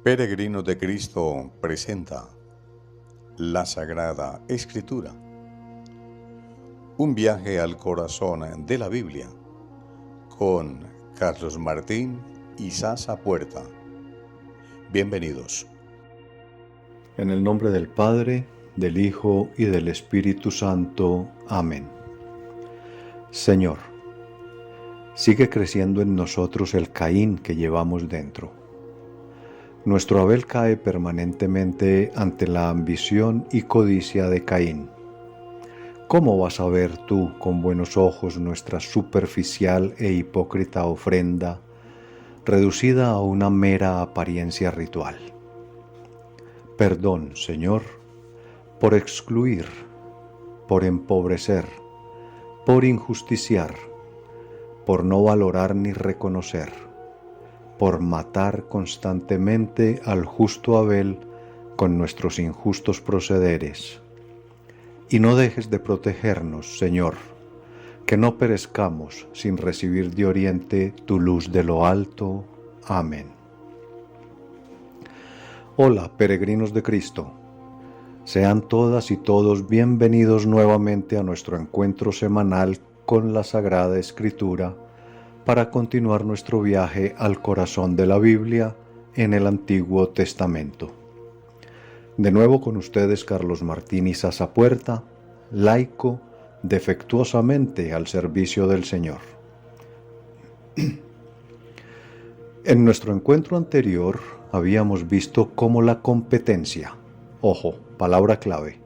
Peregrinos de Cristo presenta la Sagrada Escritura, un viaje al corazón de la Biblia, con Carlos Martín y Sasa Puerta. Bienvenidos. En el nombre del Padre, del Hijo y del Espíritu Santo. Amén. Señor, sigue creciendo en nosotros el Caín que llevamos dentro. Nuestro Abel cae permanentemente ante la ambición y codicia de Caín. ¿Cómo vas a ver tú con buenos ojos nuestra superficial e hipócrita ofrenda, reducida a una mera apariencia ritual? Perdón, Señor, por excluir, por empobrecer, por injusticiar, por no valorar ni reconocer, por matar constantemente al justo Abel con nuestros injustos procederes. Y no dejes de protegernos, Señor, que no perezcamos sin recibir de oriente tu luz de lo alto. Amén. Hola, peregrinos de Cristo. Sean todas y todos bienvenidos nuevamente a nuestro encuentro semanal con la Sagrada Escritura, para continuar nuestro viaje al corazón de la Biblia en el Antiguo Testamento. De nuevo con ustedes Carlos Martín y Sasa Puerta, laico defectuosamente al servicio del Señor. En nuestro encuentro anterior habíamos visto cómo la competencia, ojo, palabra clave,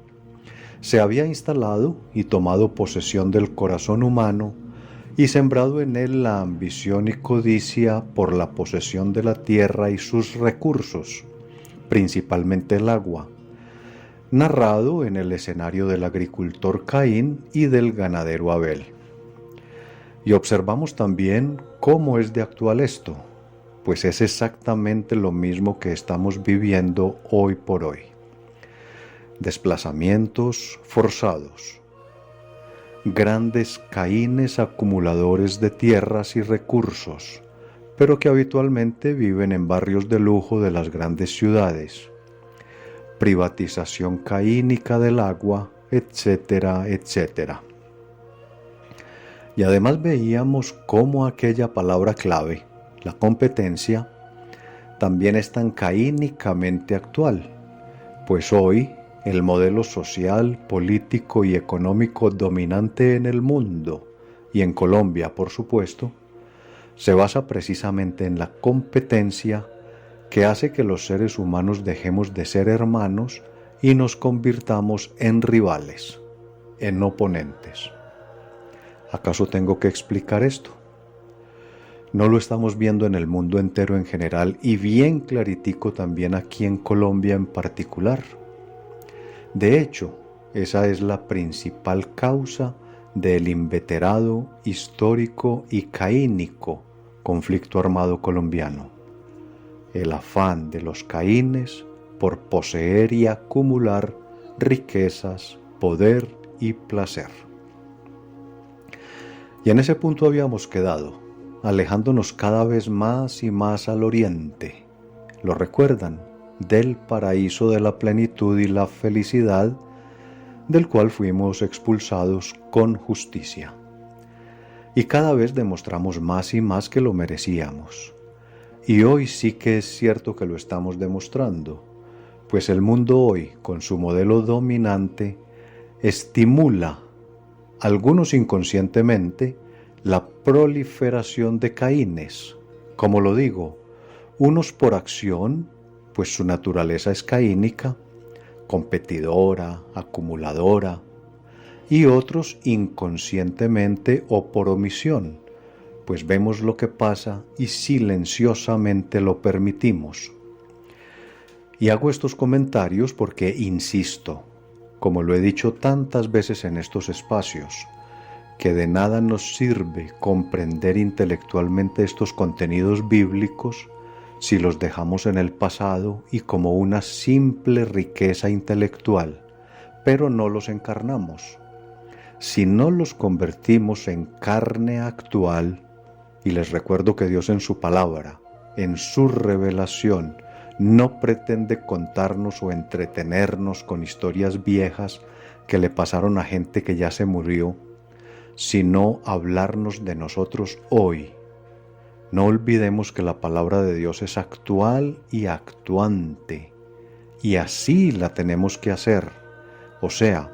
se había instalado y tomado posesión del corazón humano y sembrado en él la ambición y codicia por la posesión de la tierra y sus recursos, principalmente el agua, narrado en el escenario del agricultor Caín y del ganadero Abel. Y observamos también cómo es de actual esto, pues es exactamente lo mismo que estamos viviendo hoy por hoy. Desplazamientos forzados, grandes Caínes acumuladores de tierras y recursos, pero que habitualmente viven en barrios de lujo de las grandes ciudades, privatización caínica del agua, etcétera, etcétera. Y además veíamos cómo aquella palabra clave, la competencia, también es tan caínicamente actual, pues hoy el modelo social, político y económico dominante en el mundo, y en Colombia por supuesto, se basa precisamente en la competencia que hace que los seres humanos dejemos de ser hermanos y nos convirtamos en rivales, en oponentes. ¿Acaso tengo que explicar esto? ¿No lo estamos viendo en el mundo entero en general y bien claritico también aquí en Colombia en particular? De hecho, esa es la principal causa del inveterado, histórico y caínico conflicto armado colombiano. El afán de los caínes por poseer y acumular riquezas, poder y placer. Y en ese punto habíamos quedado, alejándonos cada vez más y más al oriente. ¿Lo recuerdan? Del paraíso de la plenitud y la felicidad, del cual fuimos expulsados con justicia. Y cada vez demostramos más y más que lo merecíamos. Y hoy sí que es cierto que lo estamos demostrando, pues el mundo hoy, con su modelo dominante, estimula, algunos inconscientemente, la proliferación de Caínes. Como lo digo, unos por acción, pues su naturaleza es caínica, competidora, acumuladora, y otros inconscientemente o por omisión, pues vemos lo que pasa y silenciosamente lo permitimos. Y hago estos comentarios porque, insisto, como lo he dicho tantas veces en estos espacios, que de nada nos sirve comprender intelectualmente estos contenidos bíblicos si los dejamos en el pasado y como una simple riqueza intelectual, pero no los encarnamos. Si no los convertimos en carne actual, y les recuerdo que Dios en su palabra, en su revelación, no pretende contarnos o entretenernos con historias viejas que le pasaron a gente que ya se murió, sino hablarnos de nosotros hoy. No olvidemos que la palabra de Dios es actual y actuante, y así la tenemos que hacer. O sea,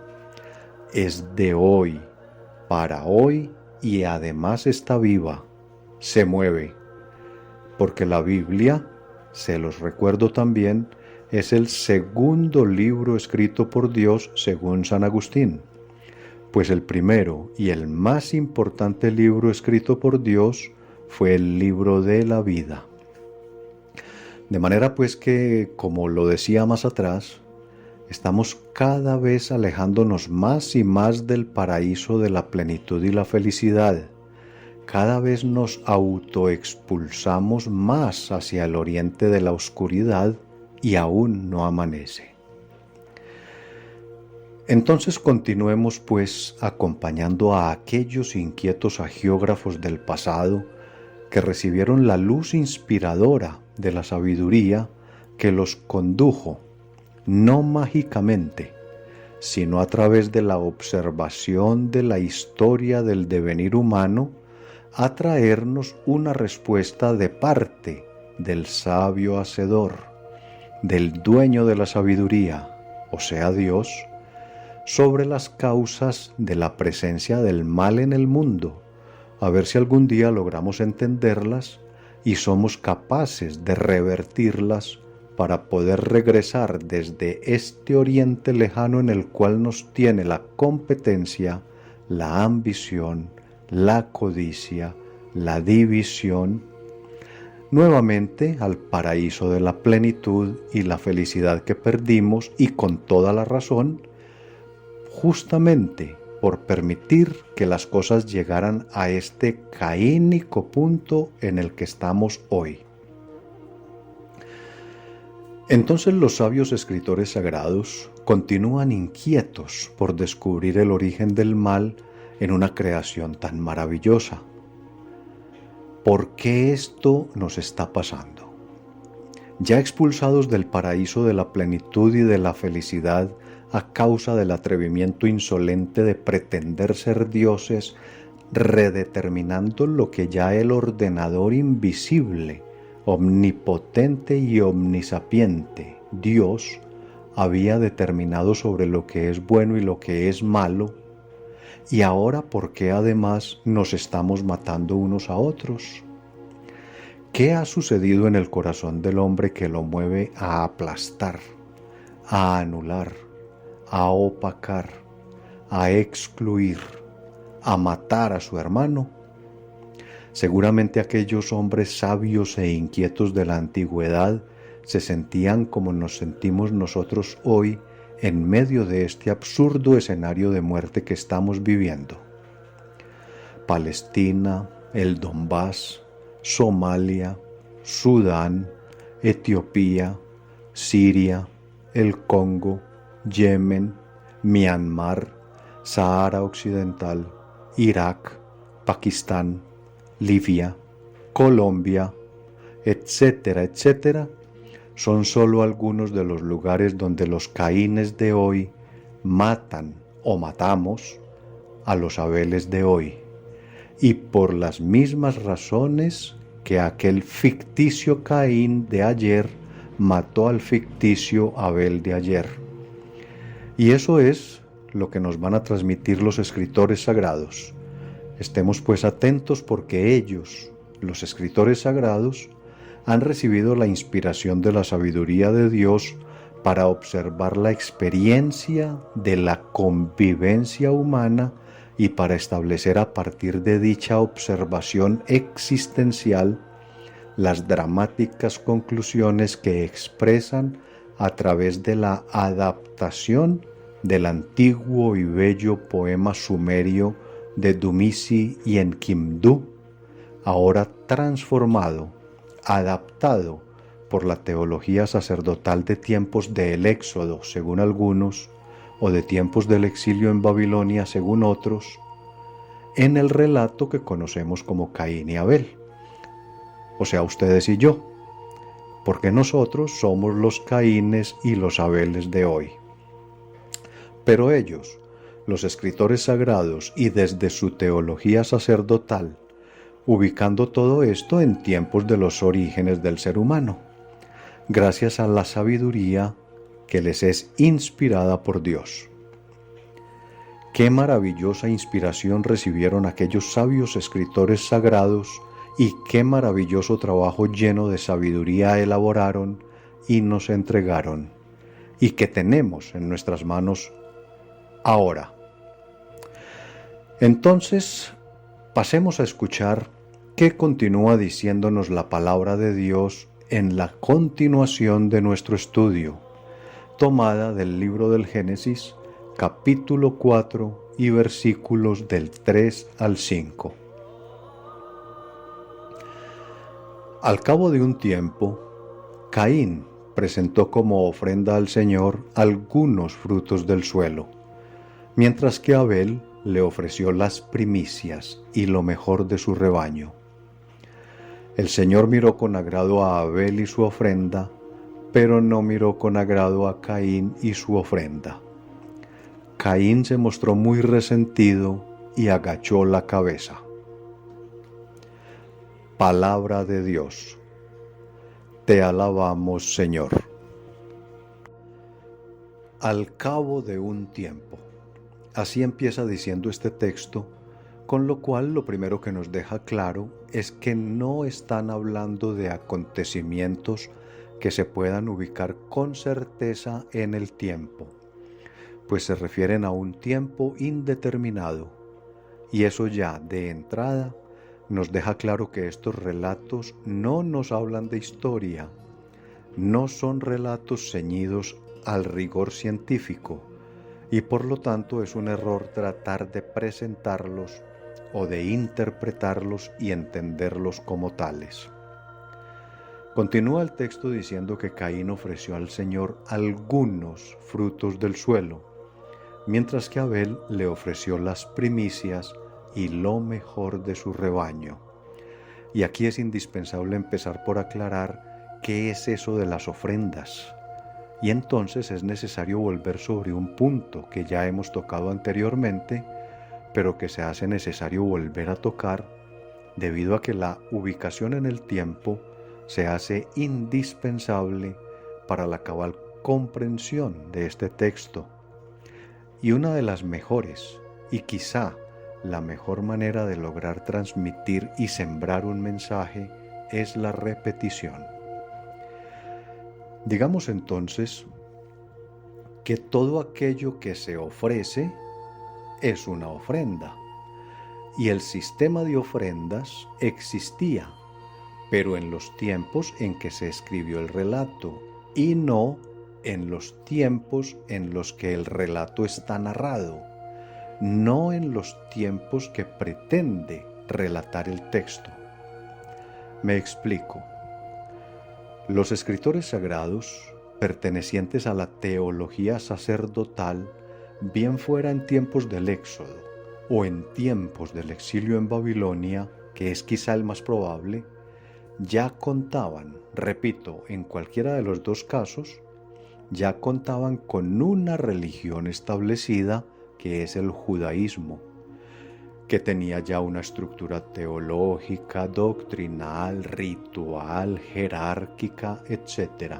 es de hoy, para hoy, y además está viva, se mueve, porque la Biblia, se los recuerdo también, es el segundo libro escrito por Dios según San Agustín, pues el primero y el más importante libro escrito por Dios fue el libro de la vida. De manera pues que, como lo decía más atrás, estamos cada vez alejándonos más y más del paraíso de la plenitud y la felicidad. Cada vez nos autoexpulsamos más hacia el oriente de la oscuridad y aún no amanece. Entonces continuemos pues acompañando a aquellos inquietos agiógrafos del pasado que recibieron la luz inspiradora de la sabiduría que los condujo, no mágicamente, sino a través de la observación de la historia del devenir humano, a traernos una respuesta de parte del sabio hacedor, del dueño de la sabiduría, o sea Dios, sobre las causas de la presencia del mal en el mundo, a ver si algún día logramos entenderlas y somos capaces de revertirlas para poder regresar desde este oriente lejano en el cual nos tiene la competencia, la ambición, la codicia, la división, nuevamente al paraíso de la plenitud y la felicidad que perdimos, y con toda la razón, justamente por permitir que las cosas llegaran a este caínico punto en el que estamos hoy. Entonces los sabios escritores sagrados continúan inquietos por descubrir el origen del mal en una creación tan maravillosa. ¿Por qué esto nos está pasando? Ya expulsados del paraíso de la plenitud y de la felicidad a causa del atrevimiento insolente de pretender ser dioses, redeterminando lo que ya el ordenador invisible, omnipotente y omnisapiente, Dios, había determinado sobre lo que es bueno y lo que es malo. Y ahora, ¿por qué además nos estamos matando unos a otros? ¿Qué ha sucedido en el corazón del hombre que lo mueve a aplastar, a anular, a opacar, a excluir, a matar a su hermano? Seguramente aquellos hombres sabios e inquietos de la antigüedad se sentían como nos sentimos nosotros hoy en medio de este absurdo escenario de muerte que estamos viviendo. Palestina, el Donbass, Somalia, Sudán, Etiopía, Siria, el Congo, Yemen, Myanmar, Sahara Occidental, Irak, Pakistán, Libia, Colombia, etcétera, etcétera, son solo algunos de los lugares donde los Caínes de hoy matan o matamos a los Abeles de hoy, y por las mismas razones que aquel ficticio Caín de ayer mató al ficticio Abel de ayer. Y eso es lo que nos van a transmitir los escritores sagrados. Estemos pues atentos, porque ellos, los escritores sagrados, han recibido la inspiración de la sabiduría de Dios para observar la experiencia de la convivencia humana y para establecer a partir de dicha observación existencial las dramáticas conclusiones que expresan a través de la adaptación del antiguo y bello poema sumerio de Dumisi y Enkidu, ahora transformado, adaptado por la teología sacerdotal de tiempos del Éxodo, según algunos, o de tiempos del exilio en Babilonia, según otros, en el relato que conocemos como Caín y Abel, o sea, ustedes y yo. porque nosotros somos los Caínes y los Abeles de hoy. Pero ellos, los escritores sagrados y desde su teología sacerdotal, ubicando todo esto en tiempos de los orígenes del ser humano, gracias a la sabiduría que les es inspirada por Dios. Qué maravillosa inspiración recibieron aquellos sabios escritores sagrados y qué maravilloso trabajo lleno de sabiduría elaboraron y nos entregaron, y que tenemos en nuestras manos ahora. Entonces, pasemos a escuchar qué continúa diciéndonos la palabra de Dios en la continuación de nuestro estudio, tomada del libro del Génesis, capítulo 4 y versículos del 3 al 5. Al cabo de un tiempo, Caín presentó como ofrenda al Señor algunos frutos del suelo, mientras que Abel le ofreció las primicias y lo mejor de su rebaño. El Señor miró con agrado a Abel y su ofrenda, pero no miró con agrado a Caín y su ofrenda. Caín se mostró muy resentido y agachó la cabeza. Palabra de Dios. Te alabamos, Señor. Al cabo de un tiempo. Así empieza diciendo este texto, con lo cual lo primero que nos deja claro es que no están hablando de acontecimientos que se puedan ubicar con certeza en el tiempo, pues se refieren a un tiempo indeterminado, y eso ya de entrada nos deja claro que estos relatos no nos hablan de historia, no son relatos ceñidos al rigor científico, y por lo tanto es un error tratar de presentarlos o de interpretarlos y entenderlos como tales. Continúa el texto diciendo que Caín ofreció al Señor algunos frutos del suelo, mientras que Abel le ofreció las primicias y lo mejor de su rebaño. Y aquí es indispensable empezar por aclarar qué es eso de las ofrendas. Y entonces es necesario volver sobre un punto que ya hemos tocado anteriormente, pero que se hace necesario volver a tocar debido a que la ubicación en el tiempo se hace indispensable para la cabal comprensión de este texto. Y una de las mejores, y quizá la mejor manera de lograr transmitir y sembrar un mensaje, es la repetición. Digamos entonces que todo aquello que se ofrece es una ofrenda, y el sistema de ofrendas existía, pero en los tiempos en que se escribió el relato, y no en los tiempos en los que el relato está narrado, no en los tiempos que pretende relatar el texto. Me explico. Los escritores sagrados, pertenecientes a la teología sacerdotal, bien fuera en tiempos del Éxodo o en tiempos del exilio en Babilonia, que es quizá el más probable, ya contaban, repito, en cualquiera de los dos casos, ya contaban con una religión establecida que es el judaísmo, que tenía ya una estructura teológica, doctrinal, ritual, jerárquica, etc.,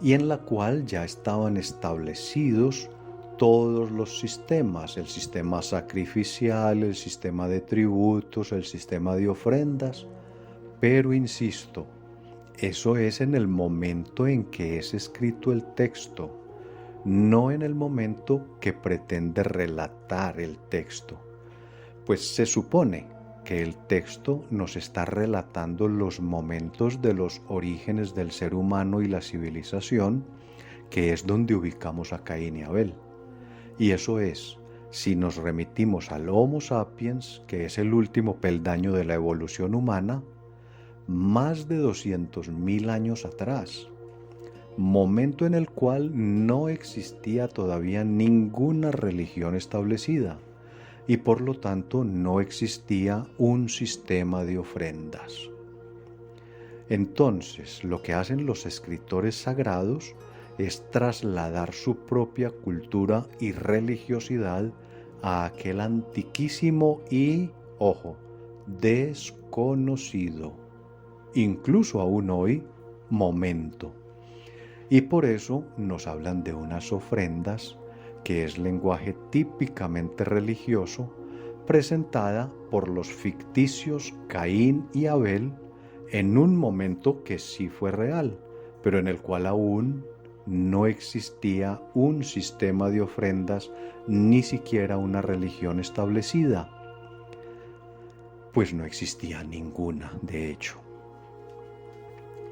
y en la cual ya estaban establecidos todos los sistemas, el sistema sacrificial, el sistema de tributos, el sistema de ofrendas, pero insisto, eso es en el momento en que es escrito el texto, no en el momento que pretende relatar el texto, pues se supone que el texto nos está relatando los momentos de los orígenes del ser humano y la civilización, que es donde ubicamos a Caín y Abel. Y eso es, si nos remitimos al Homo sapiens, que es el último peldaño de la evolución humana, más de 200.000 años atrás, momento en el cual no existía todavía ninguna religión establecida y por lo tanto no existía un sistema de ofrendas. Entonces, lo que hacen los escritores sagrados es trasladar su propia cultura y religiosidad a aquel antiquísimo y, ojo, desconocido, incluso aún hoy, momento. Y por eso nos hablan de unas ofrendas, que es lenguaje típicamente religioso, presentada por los ficticios Caín y Abel en un momento que sí fue real, pero en el cual aún no existía un sistema de ofrendas, ni siquiera una religión establecida, pues no existía ninguna, de hecho.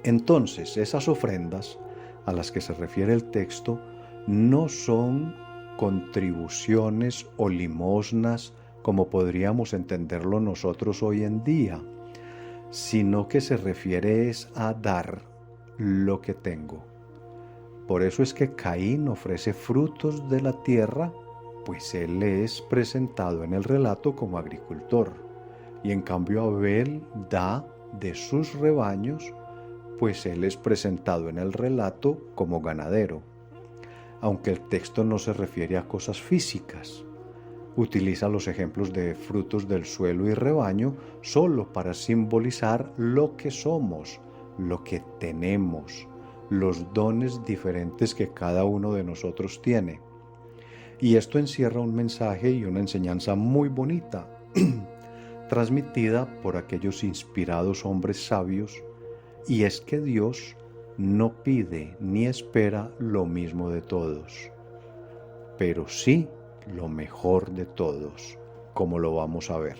Entonces, esas ofrendas a las que se refiere el texto no son contribuciones o limosnas como podríamos entenderlo nosotros hoy en día, sino que se refiere es a dar lo que tengo. Por eso es que Caín ofrece frutos de la tierra, pues él es presentado en el relato como agricultor, y en cambio Abel da de sus rebaños, pues él es presentado en el relato como ganadero. Aunque el texto no se refiere a cosas físicas, utiliza los ejemplos de frutos del suelo y rebaño solo para simbolizar lo que somos, lo que tenemos, los dones diferentes que cada uno de nosotros tiene. Y esto encierra un mensaje y una enseñanza muy bonita, transmitida por aquellos inspirados hombres sabios, y es que Dios no pide ni espera lo mismo de todos, pero sí lo mejor de todos, como lo vamos a ver.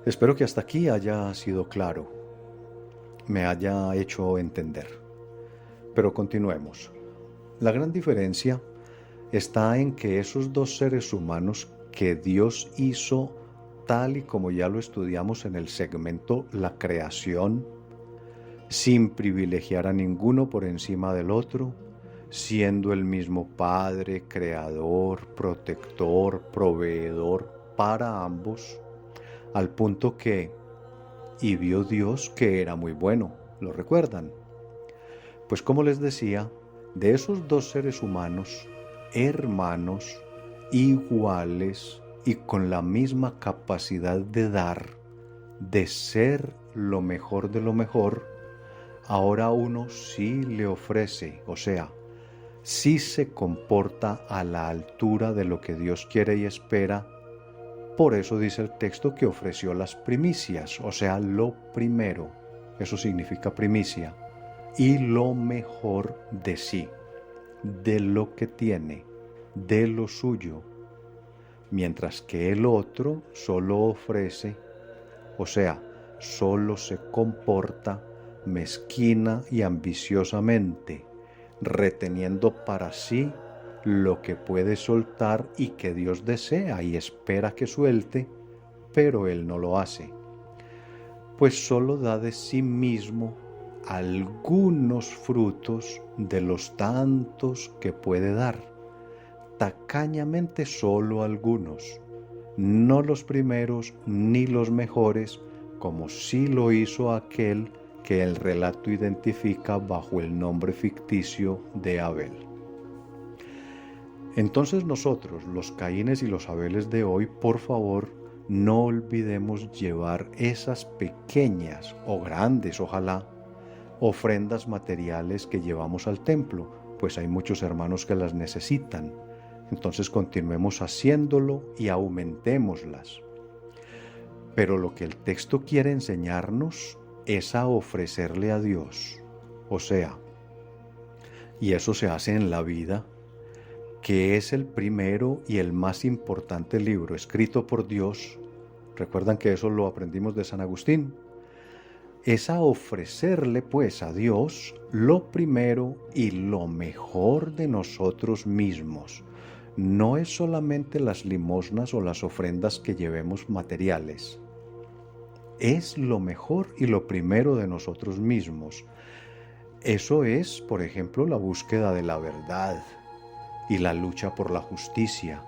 Espero que hasta aquí haya sido claro, me haya hecho entender. Pero continuemos. La gran diferencia está en que esos dos seres humanos que Dios hizo tal y como ya lo estudiamos en el segmento La creación, sin privilegiar a ninguno por encima del otro, siendo el mismo Padre, Creador, Protector, Proveedor para ambos, al punto que, y vio Dios que era muy bueno, ¿lo recuerdan? Pues como les decía, de esos dos seres humanos, hermanos, iguales y con la misma capacidad de dar, de ser lo mejor de lo mejor, ahora uno sí le ofrece, o sea, sí se comporta a la altura de lo que Dios quiere y espera. Por eso dice el texto que ofreció las primicias, o sea, lo primero, eso significa primicia, y lo mejor de sí, de lo que tiene, de lo suyo, mientras que el otro solo ofrece, o sea, solo se comporta mezquina y ambiciosamente, reteniendo para sí lo que puede soltar y que Dios desea y espera que suelte, pero él no lo hace, pues solo da de sí mismo algunos frutos de los tantos que puede dar, tacañamente solo algunos, no los primeros ni los mejores, como sí lo hizo aquel que el relato identifica bajo el nombre ficticio de Abel. Entonces nosotros, los Caínes y los Abeles de hoy, por favor, no olvidemos llevar esas pequeñas o grandes, ojalá, ofrendas materiales que llevamos al templo, pues hay muchos hermanos que las necesitan. Entonces continuemos haciéndolo y aumentémoslas. Pero lo que el texto quiere enseñarnos es a ofrecerle a Dios, o sea, y eso se hace en la vida, que es el primero y el más importante libro escrito por Dios. Recuerdan que eso lo aprendimos de San Agustín. Es a ofrecerle pues a Dios lo primero y lo mejor de nosotros mismos. No es solamente las limosnas o las ofrendas que llevemos materiales. Es lo mejor y lo primero de nosotros mismos. Eso es, por ejemplo, la búsqueda de la verdad y la lucha por la justicia,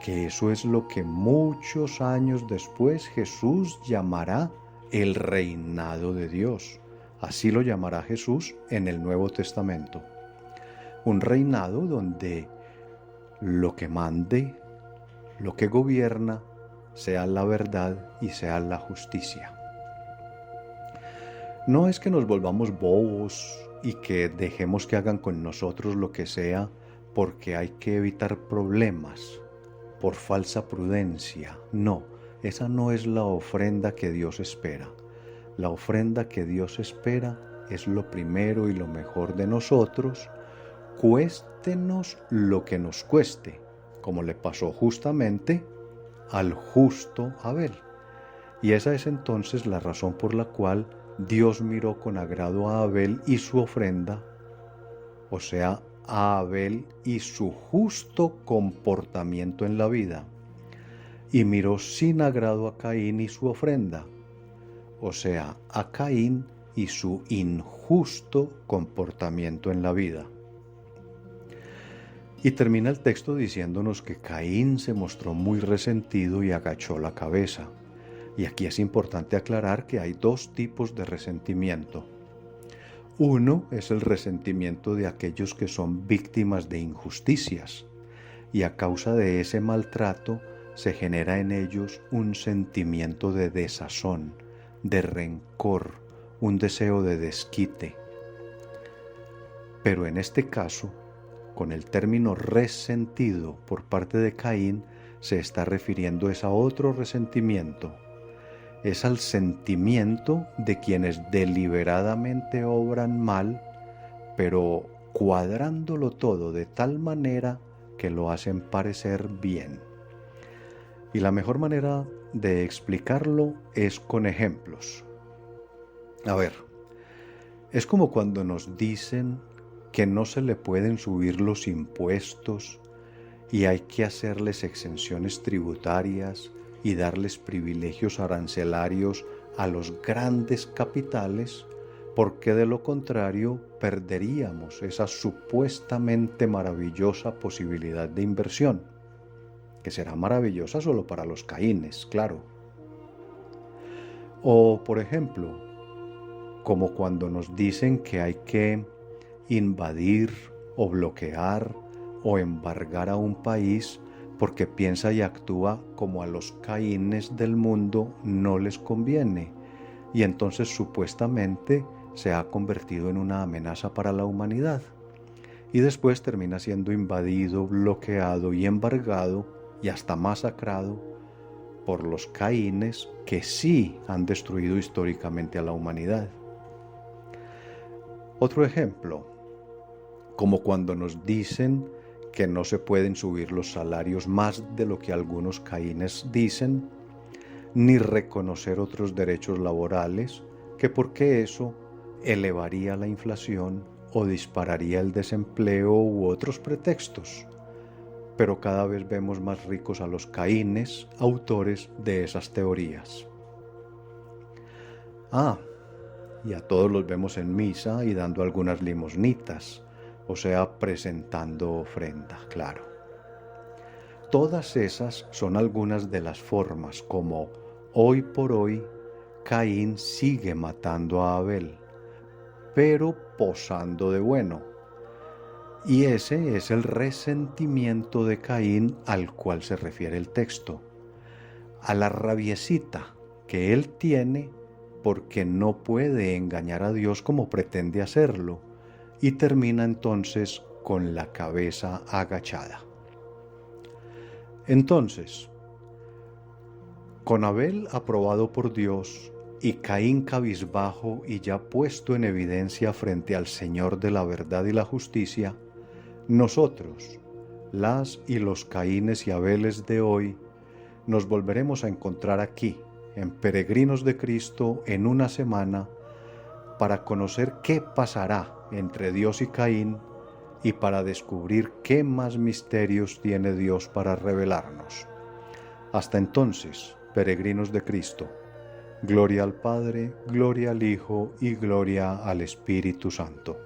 que eso es lo que muchos años después Jesús llamará el reinado de Dios. Así lo llamará Jesús en el Nuevo Testamento. Un reinado donde lo que mande, lo que gobierna, sea la verdad y sea la justicia. No es que nos volvamos bobos y que dejemos que hagan con nosotros lo que sea porque hay que evitar problemas por falsa prudencia. No, esa no es la ofrenda que Dios espera. La ofrenda que Dios espera es lo primero y lo mejor de nosotros, cuéstenos lo que nos cueste, como le pasó justamente al justo Abel. Y esa es entonces la razón por la cual Dios miró con agrado a Abel y su ofrenda, o sea, a Abel y su justo comportamiento en la vida, y miró sin agrado a Caín y su ofrenda, o sea, a Caín y su injusto comportamiento en la vida. Y termina el texto diciéndonos que Caín se mostró muy resentido y agachó la cabeza. Y aquí es importante aclarar que hay dos tipos de resentimiento. Uno es el resentimiento de aquellos que son víctimas de injusticias, y a causa de ese maltrato se genera en ellos un sentimiento de desazón, de rencor, un deseo de desquite. Pero en este caso, con el término resentido por parte de Caín, se está refiriendo a otro resentimiento. Es al sentimiento de quienes deliberadamente obran mal, pero cuadrándolo todo de tal manera que lo hacen parecer bien. Y la mejor manera de explicarlo es con ejemplos. A ver, es como cuando nos dicen que no se le pueden subir los impuestos y hay que hacerles exenciones tributarias y darles privilegios arancelarios a los grandes capitales, porque de lo contrario perderíamos esa supuestamente maravillosa posibilidad de inversión, que será maravillosa solo para los caínes, claro. O, por ejemplo, como cuando nos dicen que hay que invadir o bloquear o embargar a un país porque piensa y actúa como a los caínes del mundo no les conviene, y entonces supuestamente se ha convertido en una amenaza para la humanidad, y después termina siendo invadido, bloqueado y embargado y hasta masacrado por los caínes que sí han destruido históricamente a la humanidad. Otro ejemplo, como cuando nos dicen que no se pueden subir los salarios más de lo que algunos caínes dicen, ni reconocer otros derechos laborales, que porque eso elevaría la inflación o dispararía el desempleo u otros pretextos. Pero cada vez vemos más ricos a los caínes, autores de esas teorías. Y a todos los vemos en misa y dando algunas limosnitas, o sea, presentando ofrenda, claro. Todas esas son algunas de las formas como hoy por hoy Caín sigue matando a Abel, pero posando de bueno. Y ese es el resentimiento de Caín al cual se refiere el texto, a la rabiecita que él tiene porque no puede engañar a Dios como pretende hacerlo, y termina entonces con la cabeza agachada. Entonces, con Abel aprobado por Dios y Caín cabizbajo y ya puesto en evidencia frente al Señor de la verdad y la justicia, nosotros, las y los Caínes y Abeles de hoy, nos volveremos a encontrar aquí, en Peregrinos de Cristo, en una semana, para conocer qué pasará entre Dios y Caín y para descubrir qué más misterios tiene Dios para revelarnos. Hasta entonces, peregrinos de Cristo, gloria al Padre, gloria al Hijo y gloria al Espíritu Santo.